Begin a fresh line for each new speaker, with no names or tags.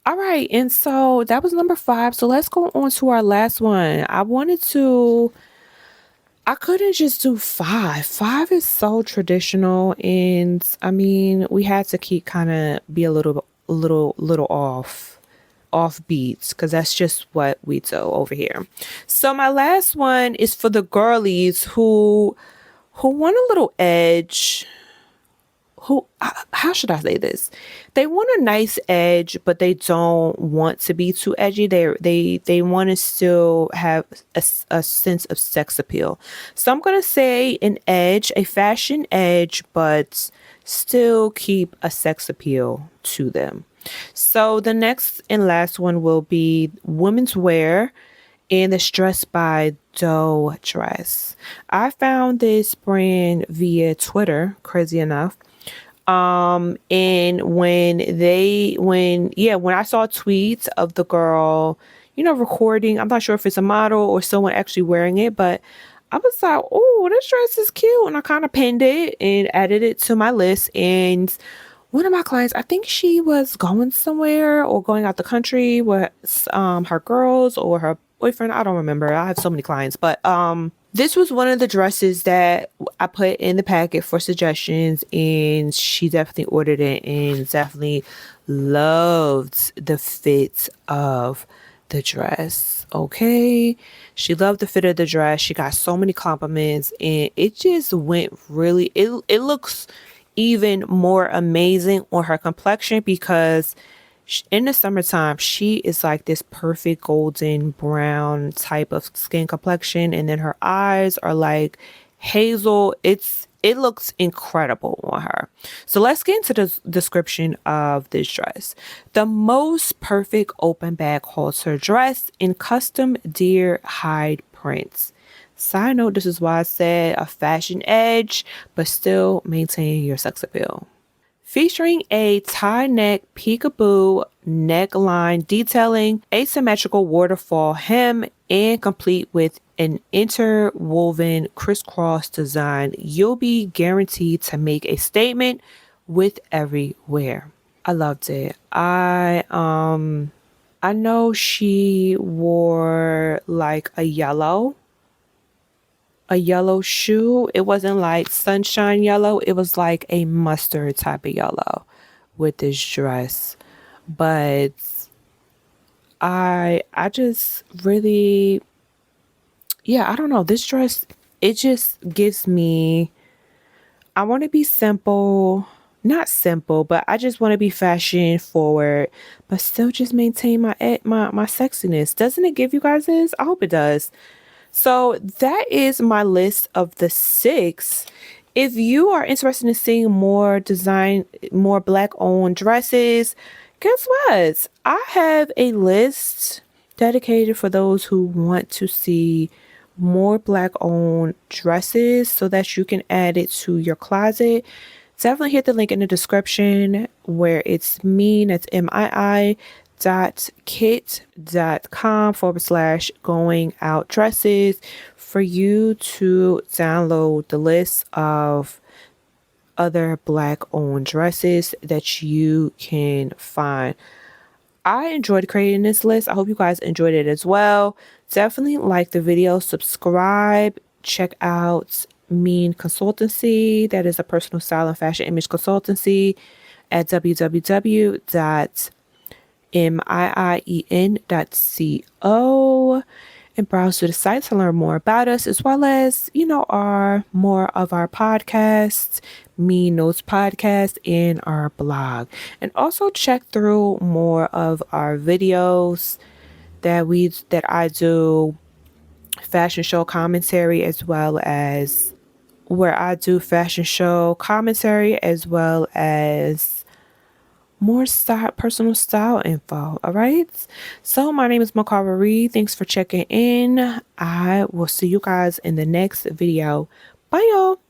All right, and so that was number 5. So let's go on to our last one. I couldn't just do 5. 5 is so traditional, and I mean, we had to keep kind of be a little off beats because that's just what we do over here. So my last one is for the girlies who want a little edge, who how should I say this? They want a nice edge, but they don't want to be too edgy. They want to still have a sense of sex appeal. So I'm gonna say an edge, a fashion edge, but still keep a sex appeal to them. So the next and last one will be women's wear and it's dressed by Doe Dress. I found this brand via Twitter, crazy enough. And when I saw tweets of the girl, recording, I'm not sure if it's a model or someone actually wearing it, but I was like, oh, this dress is cute. And I kind of pinned it and added it to my list. And one of my clients, I think she was going somewhere or going out the country with her girls or her boyfriend. I don't remember. I have so many clients, but this was one of the dresses that I put in the packet for suggestions, and she definitely ordered it and definitely loved the fit of the dress. Okay. She loved the fit of the dress. She got so many compliments, and it just went really, it looks even more amazing on her complexion because in the summertime she is like this perfect golden brown type of skin complexion, and then her eyes are like hazel. It looks incredible on her. So let's get into the description of this dress. The most perfect open back halter dress in custom deer hide prints. Side note, this is why I said a fashion edge, but still maintain your sex appeal. Featuring a tie neck peekaboo neckline detailing asymmetrical waterfall hem and complete with an interwoven crisscross design, you'll be guaranteed to make a statement with every wear. I loved it. I know she wore like a yellow shoe. It wasn't like sunshine yellow. It was like a mustard type of yellow with this dress. But I just really, yeah, I don't know. This dress, it just gives me, I want to be simple, not simple, but I just want to be fashion forward, but still just maintain my sexiness. Doesn't it give you guys this? I hope it does. So that is my list of the 6. If you are interested in seeing more black owned dresses, guess what? I have a list dedicated for those who want to see more black owned dresses so that you can add it to your closet. Definitely hit the link in the description where it's MIIEN, that's MII kit.com/going out dresses for you to download the list of other black owned dresses that you can find. I enjoyed creating this list. I hope you guys enjoyed it as well. Definitely like the video, subscribe, check out MIIEN Consultancy. That is a personal style and fashion image consultancy at www.MIIEN.co and browse through the site to learn more about us as well as, our more of our podcasts, MIIEN Notes podcast, and our blog. And also check through more of our videos that I do fashion show commentary as well as where I do fashion show commentary as well as more personal style info. All right. So my name is Mikara Reid. Thanks for checking in. I will see you guys in the next video. Bye, y'all.